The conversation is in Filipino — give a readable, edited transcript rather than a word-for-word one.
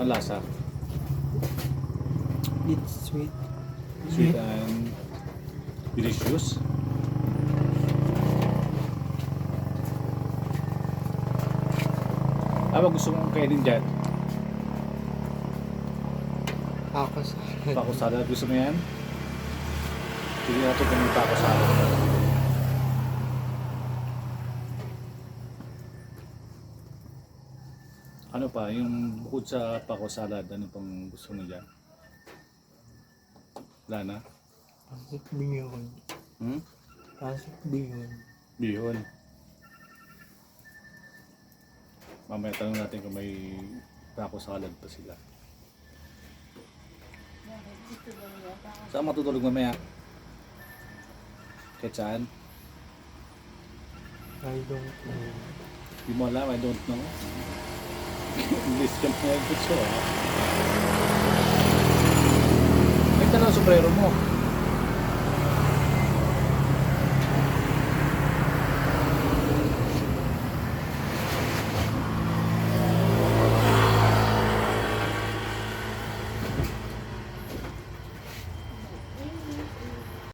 Ang lasa? It's sweet. Sweet and delicious. Ano gusto mong kainin dyan? Taco salad. Taco salad. Gusto mo yan? Sige natin kung may taco salad. Ano pa? Yung bukod sa taco salad, ano pang gusto mo dyan? Wala na? Pasok bihon. Pasok bihon. Bihon. Mamaya tanong natin kung may taco salad pa sila. Saan matutulog mamaya? Kahit saan? I don't know. Di mo alam, I don't know. English ka na yung gusto, ha? Nagtanong ang sombrero mo.